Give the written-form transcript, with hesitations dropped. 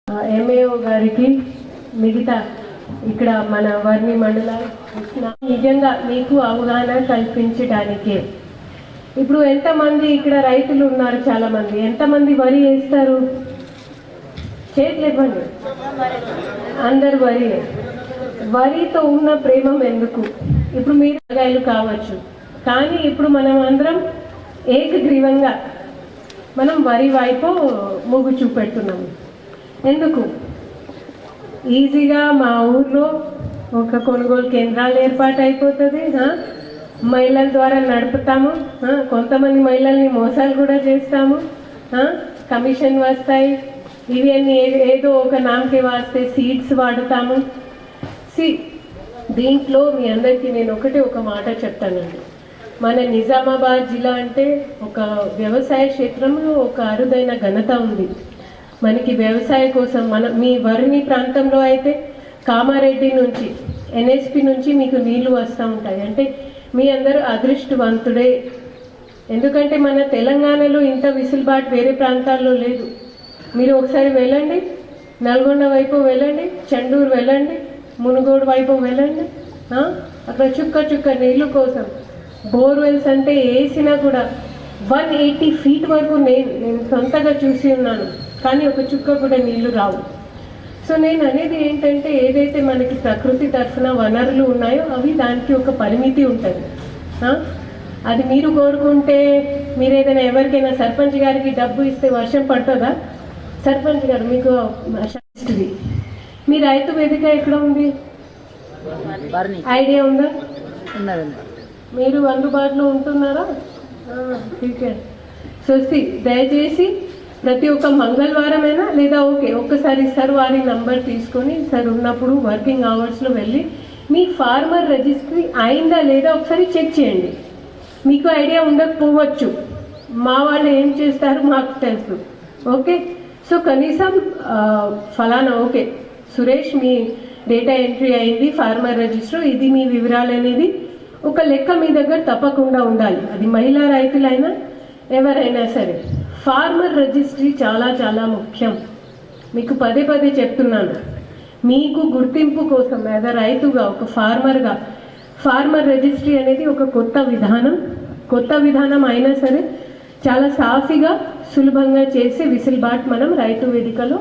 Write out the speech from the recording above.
MAO గారికి మిగతా ఇక్కడ మన వర్ణి మండల నిజంగా మీకు అవగాహన కల్పించడానికే. ఇప్పుడు ఎంతమంది ఇక్కడ రైతులు ఉన్నారు, చాలా మంది. ఎంతమంది వరి వేస్తారు? చేతులు ఇవ్వండి. అందరు వరితో ఉన్న ప్రేమం ఎందుకు? ఇప్పుడు మీరు కూరగాయలు కావచ్చు, కానీ ఇప్పుడు మనం అందరం ఏకగ్రీవంగా మనం వరి వైపు మొగ్గు చూపెడుతున్నాము. ఎందుకు? ఈజీగా మా ఊర్లో ఒక కొనుగోలు కేంద్రాలు ఏర్పాటు అయిపోతుంది. మహిళల ద్వారా నడుపుతాము. కొంతమంది మహిళల్ని మోసాలు కూడా చేస్తాము. కమిషన్ వస్తాయి. ఇవన్నీ ఏదో ఒక నామకే వాస్తే సీడ్స్ వాడుతాము. దీంట్లో మీ అందరికీ నేను ఒక మాట చెప్తానండి. మన నిజామాబాద్ జిల్లా అంటే ఒక వ్యవసాయ క్షేత్రంలో ఒక అరుదైన ఘనత ఉంది. మనకి వ్యవసాయ కోసం మీ వర్ణి ప్రాంతంలో అయితే కామారెడ్డి నుంచి ఎన్ఎస్పి నుంచి మీకు నీళ్లు వస్తూ ఉంటాయి. అంటే మీ అందరూ అదృష్టవంతుడే. ఎందుకంటే మన తెలంగాణలో ఇంత విసులుబాటు వేరే ప్రాంతాల్లో లేదు. మీరు ఒకసారి వెళ్ళండి, నల్గొండ వైపు వెళ్ళండి, చెండూరు వెళ్ళండి, మునుగోడు వైపు వెళ్ళండి. అక్కడ చుక్క నీళ్ళు కోసం బోర్వెల్స్ అంటే వేసినా కూడా 180 feet వరకు నేను సొంతగా చూసి ఉన్నాను, కానీ ఒక చుక్క కూడా నీళ్లు రావు. సో నేను అనేది ఏంటంటే, ఏదైతే మనకి ప్రకృతి తరఫున వనరులు ఉన్నాయో అవి దానికి ఒక పరిమితి ఉంటుంది. అది మీరు కోరుకుంటే మీరు ఏదైనా ఎవరికైనా సర్పంచ్ గారికి డబ్బు ఇస్తే వర్షం పడుతుందా? సర్పంచ్ గారు మీకు ఇస్తుంది. మీ రైతు వేదిక ఎక్కడ ఉంది? ఐడియా ఉందా? మీరు అందుబాటులో ఉంటున్నారా? ఠీకే. సో దయచేసి ప్రతి ఒక్క మంగళవారమైనా లేదా ఒక్కసారి సార్ వారి నంబర్ తీసుకొని సార్ ఉన్నప్పుడు వర్కింగ్ అవర్స్లో వెళ్ళి మీ ఫార్మర్ రిజిస్ట్రీ అయిందా లేదా ఒకసారి చెక్ చేయండి. మీకు ఐడియా ఉండకపోవచ్చు, మా వాళ్ళు ఏం చేస్తారు మాకు తెలుసు. ఓకే, సో కనీసం ఫలానా సురేష్ మీ డేటా ఎంట్రీ అయింది ఫార్మర్ రిజిస్టర్, ఇది మీ వివరాలు అనేది ఒక లెక్క మీ దగ్గర తప్పకుండా ఉండాలి. అది మహిళా రైతులైనా ఎవరైనా సరే. ఫార్మర్ రిజిస్ట్రీ చాలా చాలా ముఖ్యం. మీకు పదే చెప్తున్నాను. మీకు గుర్తింపు కోసం యాజ్ అ రైతుగా, ఒక ఫార్మర్గా ఫార్మర్ రిజిస్ట్రీ అనేది ఒక కొత్త విధానం అయినా సరే చాలా సాఫీగా సులభంగా చేసే విసులుబాటు మనం రైతు వేదికలో